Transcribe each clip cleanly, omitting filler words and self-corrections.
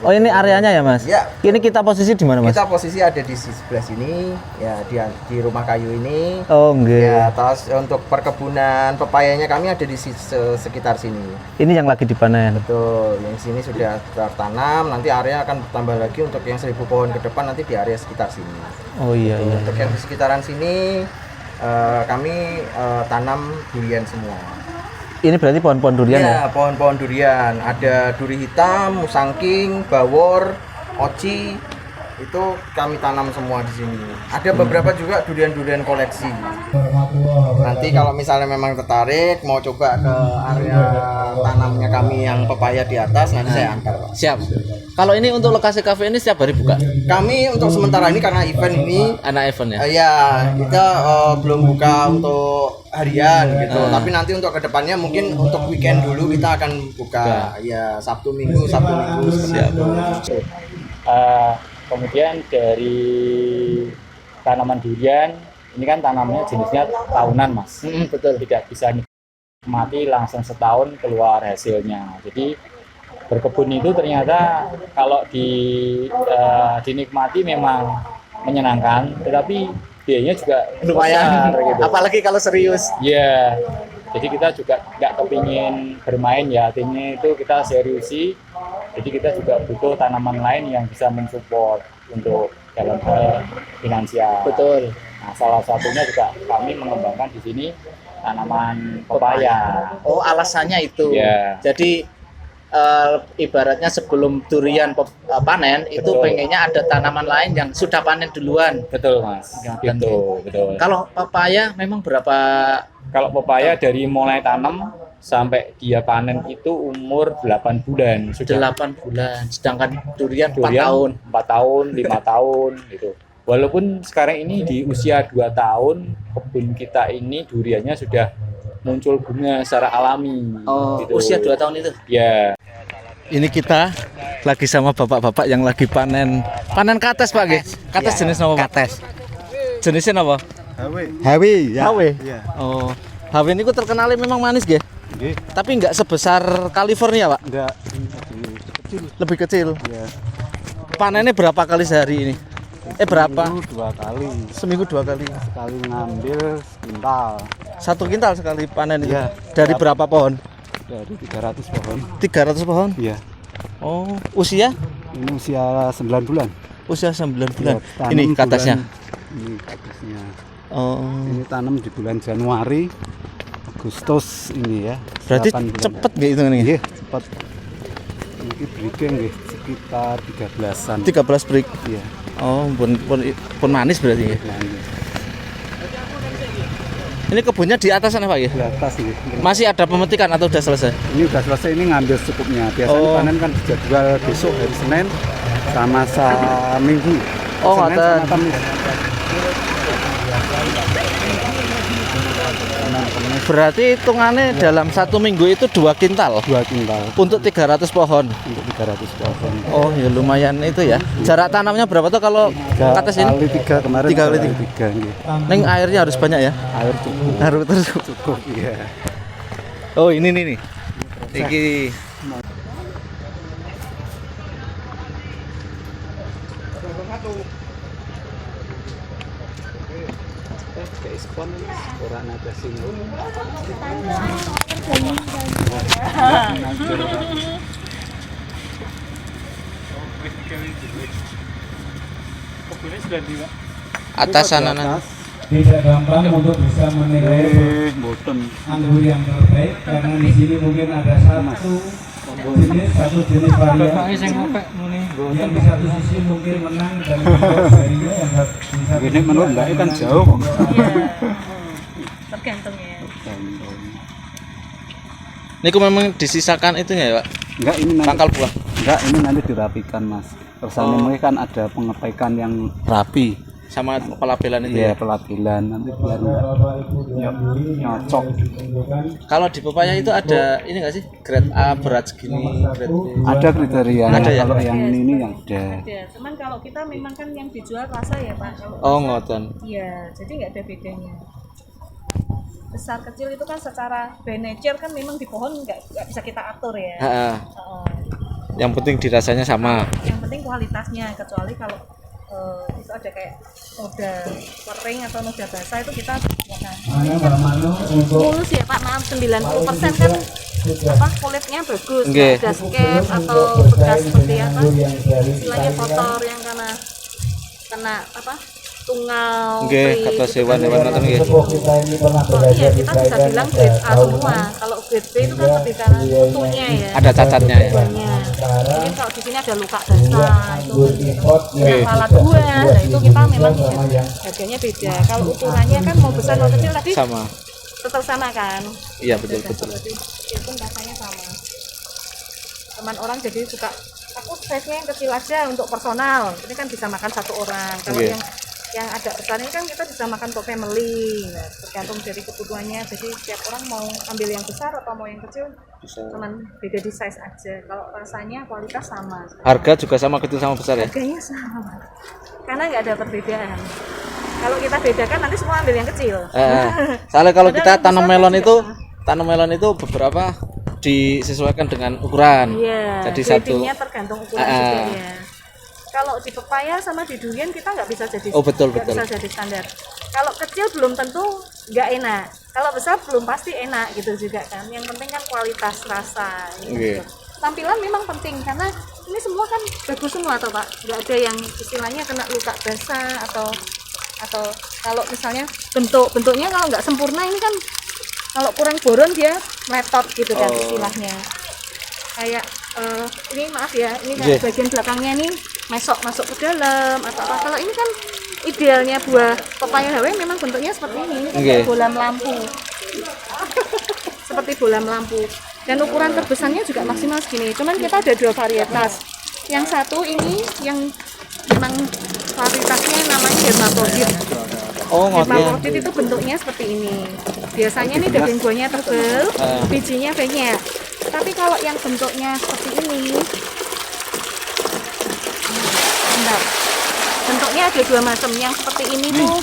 Oh, ini areanya ya, Mas? Ya. Ini kita posisi di mana, Mas? Kita posisi ada di sebelah sini, ya di rumah kayu ini. Oh, enggak. Ya, terus untuk perkebunan pepayanya kami ada di sekitar sini. Ini yang lagi dipanen. Betul, yang sini sudah tertanam, nanti area akan bertambah lagi untuk yang 1000 pohon ke depan nanti di area sekitar sini. Oh iya, iya. Untuk yang di sekitaran sini kami tanam durian semua. Ini berarti pohon-pohon durian ya? Ya, pohon-pohon durian. Ada duri hitam, musangking, bawor, oci. Itu kami tanam semua di sini. Ada beberapa juga durian-durian koleksi. Nanti kalau misalnya memang tertarik mau coba ke area tanamnya kami yang pepaya di atas, nanti saya antar, Pak. Siap. Kalau ini untuk lokasi kafe ini setiap hari buka? Kami untuk sementara ini karena event ini Anak event ya? ya kita belum buka untuk harian gitu. Tapi nanti untuk kedepannya mungkin untuk weekend dulu kita akan buka. Ya Sabtu Minggu seperti itu. Kemudian dari tanaman durian ini kan tanamnya jenisnya tahunan, Mas. Betul. Tidak bisa nikmati langsung setahun keluar hasilnya. Jadi berkebun itu ternyata kalau dinikmati memang menyenangkan, tetapi biayanya juga Lumayan. besar, gitu. Apalagi kalau serius. Iya. Jadi kita juga nggak kepingin bermain ya, artinya itu kita seriusi. Jadi kita juga butuh tanaman lain yang bisa mensupport untuk dalam hal finansial. Betul. Nah, salah satunya juga kami mengembangkan di sini tanaman pepaya. Oh, alasannya itu. Ya. Jadi ibaratnya sebelum durian panen itu Betul. pengennya ada tanaman lain yang sudah panen duluan. Betul, Mas. Ingatkan Gitu, betul. Kalau papaya memang berapa? Kalau pepaya dari mulai tanam sampai dia panen itu umur 8 bulan. Sudah 8 bulan. Sedangkan durian 4 durian tahun. 4 tahun, 5 tahun gitu. Walaupun sekarang ini di usia 2 tahun, kebun kita ini duriannya sudah muncul bunga secara alami. Oh, gitu. usia 2 tahun itu. Ya. Ini kita lagi sama bapak-bapak yang lagi panen kates, Pak, nggih. Kates Ya, jenis apa, Pak? kates. Jenisnya apa? Hawi ya. HW. Iya. Oh, HW ini terkenal memang manis, nggih. Nggih. Tapi nggak sebesar California, Pak. Enggak Lebih kecil. ya. Panennya berapa kali sehari ini? Berapa? 2 kali. Seminggu 2 kali. Sekali ngambil sekintal 1 kintal sekali panen itu. Iya. Dari berapa pohon? dari 300 pohon. 300 pohon. Iya. Oh, usia? Ini usia 9 bulan. Usia 9 bulan. Ya, tanam Ini katesnya. Ini katesnya. Oh. Ini tanam di bulan Januari, Agustus ini ya. Berarti 8 bulan. cepet gitu nih. Iya, cepat. Ini breaknya nggih sekitar 13-an. 13 break. Iya. Oh, pun manis berarti ya. Nah, ini Ini kebunnya di atas sana, Pak ya? di atas nggih. Masih ada pemetikan atau udah selesai? Ini udah selesai, ini ngambil secukupnya. Biasanya Oh. panen kan jadwal besok hari Senin sama Minggu. Oh, Senin ngoten. sama Kamis. Berarti hitungannya dalam 1 minggu itu 2 kintal 2 kintal untuk 300 pohon. untuk 300 pohon. Oh, ya lumayan itu ya. Jarak tanamnya berapa tuh kalau kates ini? Kali 3 kemarin. 3 kali 3 nggih. Neng airnya harus banyak ya. Air cukup. Harus terus. Cukup iya. Oh, ini nih. Iki Keiskon orang ada sini. atas sana nang. Tidak gampang untuk bisa menilai anggur yang terbaik karena di sini mungkin ada satu jenis varian yang di satu sisi mungkin menang dan darinya yang di satu Ini menurut Mbak kan jauh. Tergantung ya. Ini kok memang disisakan itunya ya, Pak? Enggak ini nanti. Pangkal buah. Enggak ini nanti dirapikan Mas. Kersane Oh. kan ada pengepaikan yang rapi. Sama pelabelan itu Iya ya. pelabelan nanti biar enggak nyocok. Kalau di pepaya itu ada ini enggak sih? Grade A berat segini, grade B. Ada kriterianya. Ada ya? Kalau yang ini yang ada. Ada. Cuman kalau kita memang kan yang dijual rasa ya Pak. Kalau Oh, rasa, ngoten. iya, jadi nggak ada bedanya. Besar kecil itu kan secara by nature kan memang di pohon nggak bisa kita atur ya. Heeh. Heeh. Yang penting dirasanya sama. Yang penting kualitasnya, kecuali kalau itu ada kayak noda kering atau noda basah itu kita buatkan. Mana Mbak Mano untuk Mulus ya Pak, maaf 90% kan apa kulitnya bagus, Nggih. nggak ada scab atau bekas seperti apa istilahnya kotor yang kena apa tungau, Nggih, peri, kata gitu. hewan-hewan ngoten nggih. kita ini pernah Oh iya, kita bisa bilang grade A semua. Kalau grade B itu kan lebih karena kutunya ya. Ada cacatnya ya. Buahnya. Mungkin kalau di sini ada luka basah, itu Oke. yang lalat buah, nah itu kita memang harganya beda. Kalau ukurannya kan mau besar mau kecil tadi Sama. tetap sama kan. Iya, betul betul. Berarti itu rasanya sama. Teman orang jadi suka aku size-nya yang kecil aja untuk personal. Ini kan bisa makan satu orang. Kalau Oke. yang agak besar ini kan kita bisa makan untuk family. Nah, tergantung dari kebutuhannya. Jadi setiap orang mau ambil yang besar atau mau yang kecil, cuman beda di size aja. Kalau rasanya kualitas sama. Harga juga sama kecil sama besar ya? Harganya sama. Karena nggak ada perbedaan. Kalau kita bedakan nanti semua ambil yang kecil. Soalnya kalau Padahal kita yang tanam besar melon kan itu, juga tanam melon itu beberapa disesuaikan dengan ukuran. Iya, Jadi satu. gradingnya tergantung ukuran juga ya. Kalau di pepaya sama di durian kita nggak bisa jadi Oh, betul, nggak betul. bisa jadi standar. Kalau kecil belum tentu nggak enak. Kalau besar belum pasti enak gitu juga kan. Yang penting kan kualitas rasa. Oke. Gitu. Tampilan memang penting karena ini semua kan bagus semua toh Pak. Nggak ada yang istilahnya kena luka basah atau kalau misalnya bentuknya kalau nggak sempurna ini kan kalau kurang boron dia meletot gitu kan istilahnya. Kayak ini maaf ya, ini kayak bagian belakangnya nih masuk ke dalam atau apa. Kalau ini kan idealnya buah pepaya HW memang bentuknya seperti ini kan kayak bola lampu. Seperti bola lampu. Dan ukuran terbesarnya juga maksimal segini. Cuman kita ada dua varietas. Yang satu ini yang memang varietasnya namanya hermaprodit. Oh, ngoten. Hermaprodit itu bentuknya seperti ini. Biasanya nih daging buahnya tebal, bijinya banyak. Tapi kalau yang bentuknya seperti ini, bentar. Bentuknya ada dua macam. Yang seperti ini tuh,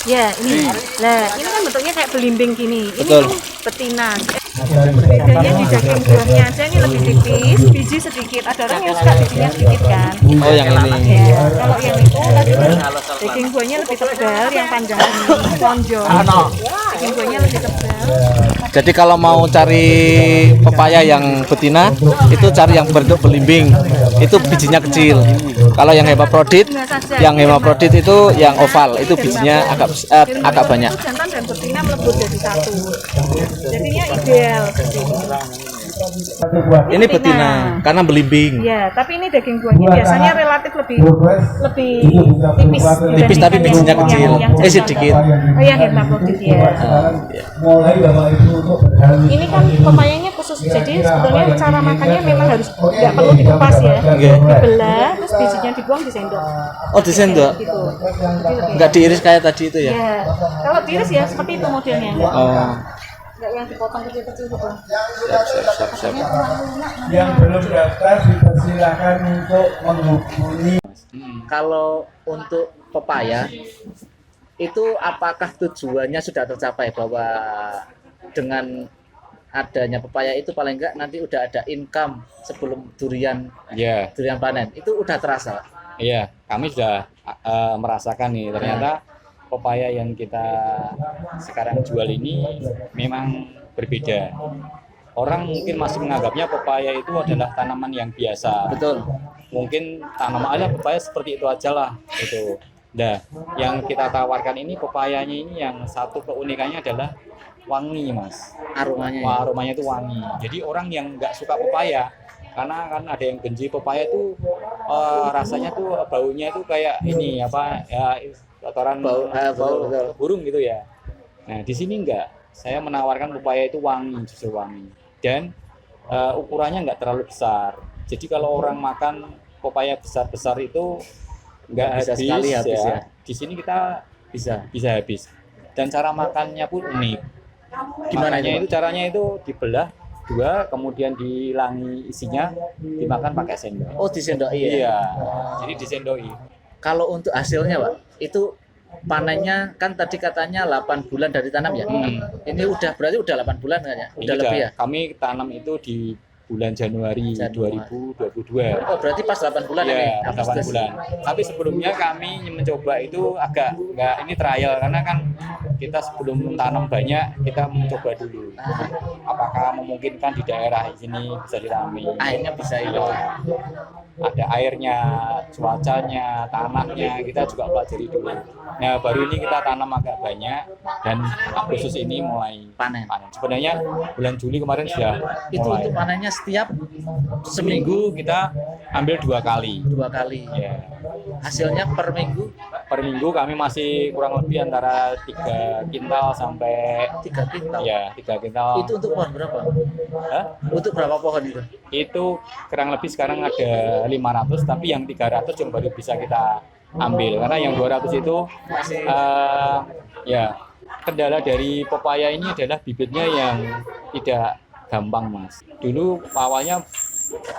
ya ini. Nah, ini kan bentuknya kayak belimbing gini. Ini Betul. tuh betina. Bedanya di daging buahnya aja ini lebih tipis, biji sedikit. Ada orang yang suka bijinya sedikit kan. Oh, yang ini. Ya, kalau yang itu tadi kan daging buahnya lebih tebal, yang panjang ini lonjong. Daging buahnya lebih tebal. Jadi kalau mau cari pepaya yang betina, itu cari yang bentuk belimbing. Itu bijinya kecil. Kalau yang hermaprodit itu yang oval, itu bijinya agak banyak. Itu jantan dan betina melebur jadi satu. Jadinya ideal seperti ini. Ini betina karena belimbing. Ya, tapi ini daging buahnya biasanya relatif lebih tipis. Tipis tapi dibandingkan bijinya yang kecil. jantan. Sedikit. Oh yang hermaprodit ya. mulai Bapak Ibu untuk beralih. Ini kan pepayanya khusus, jadi sebetulnya cara makannya memang harus nggak perlu dikupas ya, dibelah terus bijinya dibuang di sendok. Oh, di sendok. Gitu. Jadi lebih Enggak diiris kayak tadi itu ya? Ya, kalau tiris ya seperti itu modelnya, Oh. nggak yang dipotong kecil-kecil gitu. Siap. Yang belum daftar dipersilakan untuk menghubungi. Kalau untuk pepaya itu apakah tujuannya sudah tercapai bahwa dengan adanya pepaya itu paling enggak nanti udah ada income sebelum durian Ya, panen itu udah terasa? iya, kami sudah merasakan nih ternyata pepaya yang kita sekarang jual ini memang berbeda. Orang mungkin masih menganggapnya pepaya itu adalah tanaman yang biasa. Betul. Mungkin tanaman aja pepaya seperti itu aja lah itu. Nah, yang kita tawarkan ini pepayanya ini yang satu keunikannya adalah wangi, Mas. Aromanya. Wah, aromanya itu wangi. Jadi orang yang nggak suka pepaya, karena kan ada yang benci pepaya tuh rasanya tuh baunya itu kayak ini apa ya kotoran Bau, bau betul. burung gitu ya. Nah, di sini enggak. Saya menawarkan pepaya itu wangi, justru wangi. Dan ukurannya enggak terlalu besar. Jadi kalau orang makan pepaya besar-besar itu enggak Bisa habis, sekali habis ya. Di sini kita Bisa. habis. Dan cara makannya pun unik. Gimana Makannya itu, itu caranya itu dibelah dua, kemudian dilangi isinya, dimakan pakai sendok. Oh, disendok iya. Iya. Jadi disendoi. Kalau untuk hasilnya, Pak, itu panennya kan tadi katanya 8 bulan dari tanam ya? Ini udah berarti udah 8 bulan kan ya? Udah Ini lebih ya? Kami tanam itu di bulan Januari 2022. Oh, berarti pas 8 bulan ini. Ya, 8 bulan. Tapi sebelumnya kami mencoba itu agak nggak ini trial karena kan kita sebelum tanam banyak kita mencoba dulu. Apakah memungkinkan di daerah sini bisa ditanami? Akhirnya bisa itu. Ada airnya, cuacanya, tanahnya, kita juga pelajari dulu. Nah, baru ini kita tanam agak banyak dan Agustus ini mulai Panen. Sebenarnya bulan Juli kemarin sudah Itu mulai. untuk panennya setiap Seminggu kita ambil 2 kali. 2 kali. Ya. Hasilnya per minggu Per minggu kami masih kurang lebih antara 3 kintal sampai 3 kintal. ya 3 kintal. Itu untuk pohon berapa? Hah? Untuk berapa pohon itu? Itu kurang lebih sekarang ada 500 tapi yang 300 yang baru bisa kita ambil karena yang 200 itu Masih ya kendala dari pepaya ini adalah bibitnya yang tidak gampang mas. Dulu awalnya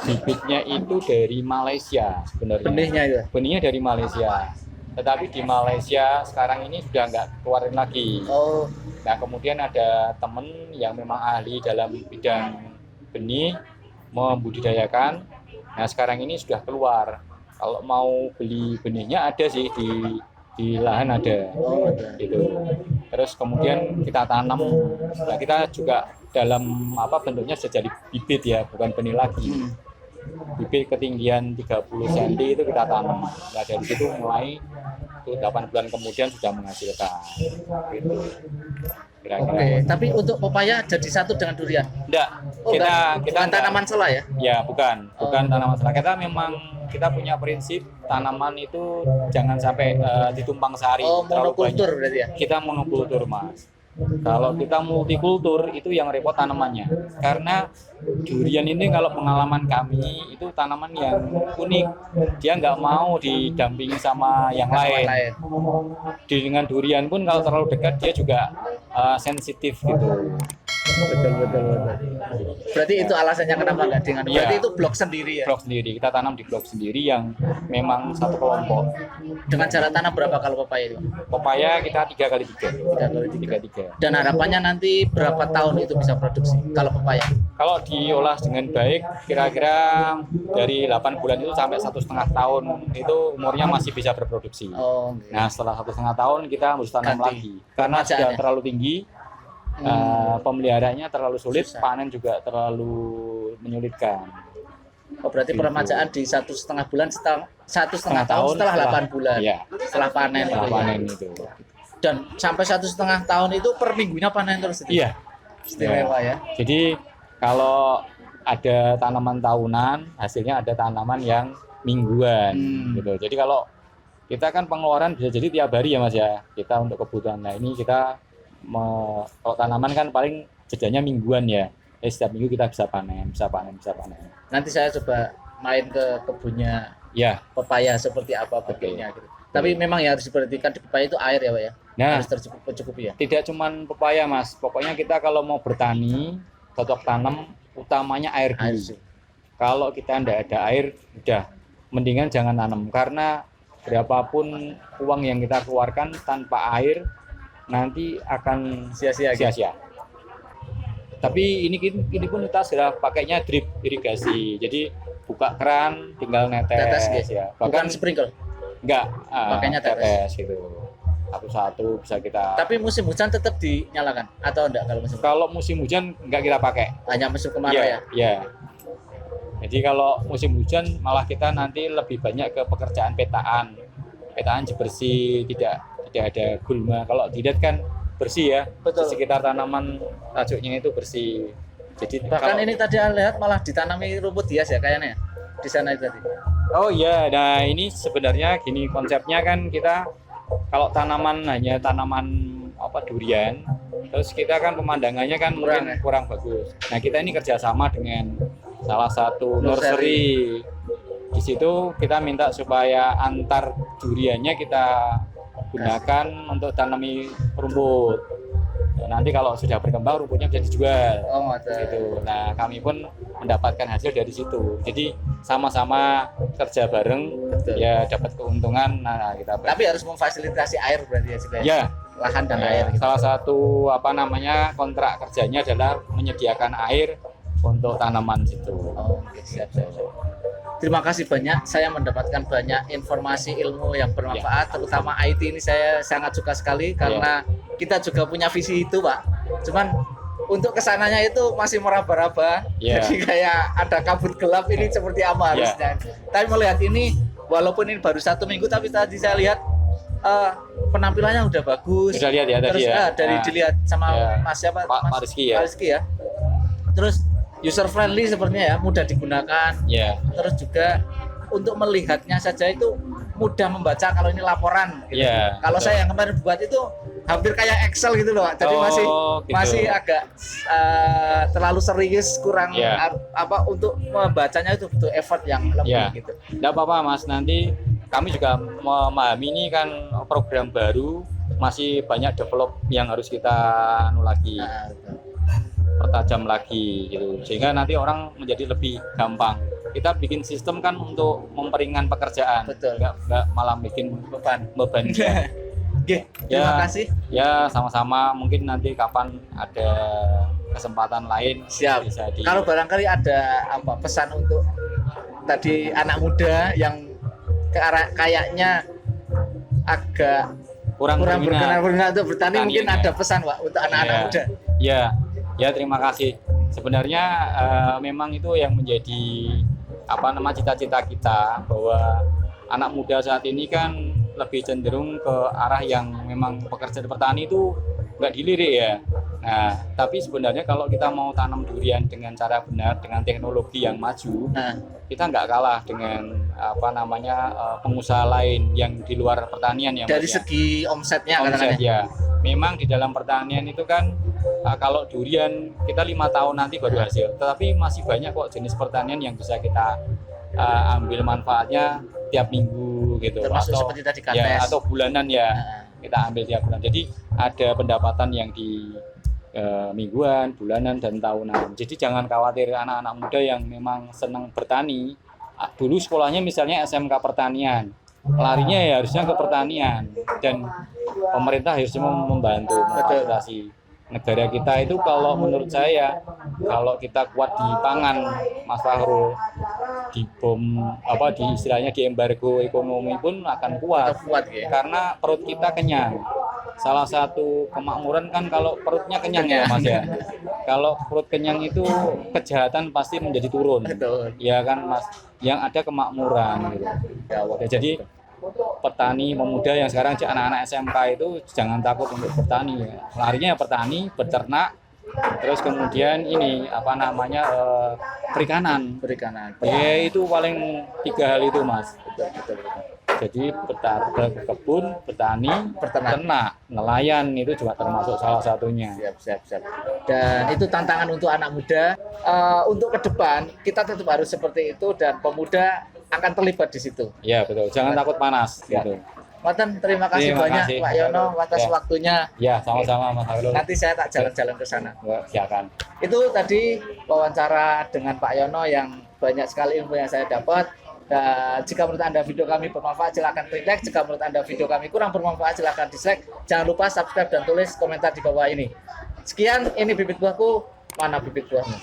bibitnya itu dari Malaysia sebenarnya. benihnya itu. Benihnya dari Malaysia. Tetapi di Malaysia sekarang ini sudah nggak keluarin lagi. Oh, Nah kemudian ada temen yang memang ahli dalam bidang benih membudidayakan. Nah sekarang ini sudah keluar. Kalau mau beli benihnya ada sih di lahan ada. oh ada. Gitu. Terus kemudian kita tanam. Nah kita juga dalam bentuknya sudah jadi bibit ya, bukan benih lagi. Bibit ketinggian 30 cm itu kita tanam. Nah dari situ mulai itu 8 bulan kemudian sudah menghasilkan. Gitu. Kira-kira. Oke, tapi untuk pepaya jadi satu dengan durian. Enggak, Oh, kita bukan enggak. tanaman sela ya? Ya bukan tanaman selah. Kita memang kita punya prinsip tanaman itu jangan sampai ditumpang sari. Oh, terlalu monokultur banyak. berarti ya? Kita monokultur mas. Kalau kita multikultur itu yang repot tanamannya. Karena durian ini kalau pengalaman kami itu tanaman yang unik. Dia nggak mau didampingi sama yang lain. Dengan durian pun kalau terlalu dekat dia juga sensitif gitu. Betul. Berarti itu alasannya kenapa nggak dengan? Iya. Berarti itu blok sendiri ya? Blok sendiri, kita tanam di blok sendiri yang memang satu kelompok. Dengan cara tanam berapa kalau pepaya itu? Pepaya kita 3x3. 3x3. Dan harapannya nanti berapa tahun itu bisa produksi kalau pepaya? Kalau diolah dengan baik, kira-kira dari 8 bulan itu sampai 1,5 tahun itu umurnya masih bisa berproduksi. Oh, oke. Nah setelah 1,5 tahun kita harus tanam Ganti. lagi karena sudah Permajaannya. terlalu tinggi. Pemeliharaannya terlalu sulit, Susah. panen juga terlalu menyulitkan. Oh, berarti Gitu. permajaan di 1,5 bulan setelah 1,5 Setengah tahun setelah 8 bulan. Iya, Setelah panen. setelah itu ya. panen itu. Dan sampai 1,5 tahun itu per minggunya panen terus itu. Iya. Istimewa ya. Jadi kalau ada tanaman tahunan, hasilnya ada tanaman yang mingguan gitu. Jadi kalau kita kan pengeluaran bisa jadi tiap hari ya Mas ya. Kita untuk kebutuhan. Nah, ini kita kalau tanaman kan paling jedanya mingguan ya. Setiap minggu kita bisa panen. Nanti saya coba main ke kebunnya Ya. pepaya seperti apa bentuknya gitu. Tapi memang ya harus diperhatikan di pepaya itu air ya, Pak ya. Nah, Harus tercukupi ya. tidak cuman pepaya Mas. Pokoknya kita kalau mau bertani, cocok tanam utamanya air Air dulu. sih. Kalau kita ndak ada air, udah mendingan jangan tanam karena berapapun uang yang kita keluarkan tanpa air nanti akan Sia-sia gitu. sia-sia. Tapi ini pun kita sudah pakainya drip irigasi. Jadi buka keran, tinggal netes Tetes gitu. ya. Bukan Bahkan sprinkle. enggak Pakainya tetes. gitu. Satu-satu bisa kita. Tapi musim hujan tetap dinyalakan atau enggak kalau musim hujan? Kalau musim hujan enggak kita pakai. Hanya musim kemarau ya. Iya. Jadi kalau musim hujan malah kita nanti lebih banyak ke pekerjaan petaan bersih, tidak ada gulma. Kalau dilihat kan bersih ya. Betul. Di sekitar tanaman tajuknya itu bersih. Jadi Bahkan kalau- ini tadi saya lihat malah ditanami rumput hias ya kayaknya ya. Di sana itu tadi. Oh iya, nah ini sebenarnya gini konsepnya kan kita kalau tanaman hanya tanaman durian, terus kita kan pemandangannya kan Kurang, mungkin ya? kurang bagus. Nah kita ini kerjasama dengan salah satu Nursery. nursery. Di situ kita minta supaya antar duriannya kita gunakan untuk tanami rumput. Nah, nanti kalau sudah berkembang rumputnya bisa dijual. Oh, ada. Gitu. Nah, kami pun mendapatkan hasil dari situ. Jadi sama-sama kerja bareng, Betul. ya dapat keuntungan. Nah, kita Tapi harus memfasilitasi air berarti ya juga. ya, Lahan dan ya, air gitu. salah satu kontrak kerjanya adalah menyediakan air untuk tanaman situ. Oke, siap. Terima kasih banyak. Saya mendapatkan banyak informasi ilmu yang bermanfaat, terutama IT ini saya sangat suka sekali karena kita juga punya visi itu, Pak. Cuman untuk kesananya itu masih meraba-raba, jadi kayak ada kabut gelap ini seperti apa harusnya. Tapi melihat ini, walaupun ini baru 1 minggu, tapi tadi saya lihat penampilannya udah bagus. Sudah lihat ya tadi Terus ya. dari dilihat sama Mas siapa? Pak Rizky ya. Pak Rizky ya. Terus user friendly sepertinya ya, mudah digunakan. Ya. Terus juga untuk melihatnya saja itu mudah membaca kalau ini laporan gitu. Kalau saya yang kemarin buat itu hampir kayak Excel gitu loh, Pak. Jadi masih agak terlalu serius, kurang apa untuk membacanya itu butuh effort yang lebih gitu. Nggak apa-apa Mas, nanti kami juga memahami ini kan program baru, masih banyak develop yang harus kita lagi pertajam lagi gitu, sehingga nanti orang menjadi lebih gampang. Kita bikin sistem kan untuk memperingan pekerjaan, nggak malah bikin beban. Oke, terima kasih. Ya sama-sama, mungkin nanti kapan ada kesempatan lain. Siap. Bisa Kalau barangkali ada apa pesan untuk tadi anak muda yang kayaknya agak kurang berkenan untuk bertani, mungkin ada pesan Pak untuk anak-anak muda. Ya terima kasih. Sebenarnya memang itu yang menjadi cita-cita kita, bahwa anak muda saat ini kan lebih cenderung ke arah yang memang pekerjaan petani itu nggak dilirik ya. Nah, tapi sebenarnya kalau kita mau tanam durian dengan cara benar, dengan teknologi yang maju, kita nggak kalah dengan pengusaha lain yang di luar pertanian yang dari segi omsetnya ya. Memang di dalam pertanian itu kan kalau durian kita 5 tahun nanti baru hasil, tetapi masih banyak kok jenis pertanian yang bisa kita ambil manfaatnya tiap minggu gitu, termasuk seperti tadi kates, atau bulanan kita ambil tiap bulan. Jadi ada pendapatan yang di mingguan, bulanan, dan tahunan. Jadi jangan khawatir anak-anak muda yang memang senang bertani. Dulu sekolahnya misalnya SMK pertanian, larinya ya harusnya ke pertanian, dan pemerintah harusnya membantu memfasilitasi. Negara kita itu kalau menurut saya, kalau kita kuat di pangan, Mas Fahrul, di istilahnya di embargo ekonomi pun akan kuat karena perut kita kenyang. Salah satu kemakmuran kan kalau perutnya kenyang ya Mas ya. Kalau perut kenyang itu kejahatan pasti menjadi turun. Ya kan Mas, yang ada kemakmuran gitu. Jadi petani pemuda yang sekarang anak-anak SMK itu jangan takut untuk bertani, larinya bertani, beternak, terus kemudian perikanan. Ya itu paling 3 hal itu Mas. Jadi berkebun, bertani, beternak, nelayan itu juga termasuk salah satunya. Siap. Dan itu tantangan untuk anak muda. Untuk ke depan kita tetap harus seperti itu, dan pemuda akan terlibat di situ. Iya betul. Jangan takut panas. Gitu. Waten, terima kasih banyak Pak Yono atas waktunya. Ya sama-sama Mas Fahrul. Nanti saya tak jalan-jalan ke sana. Silakan. Itu tadi wawancara dengan Pak Yono yang banyak sekali ilmu yang saya dapat. Dan jika menurut Anda video kami bermanfaat, silakan klik like. Jika menurut Anda video kami kurang bermanfaat, silakan dislike. Jangan lupa subscribe dan tulis komentar di bawah ini. Sekian, ini bibit buahku. Mana bibit buahmu?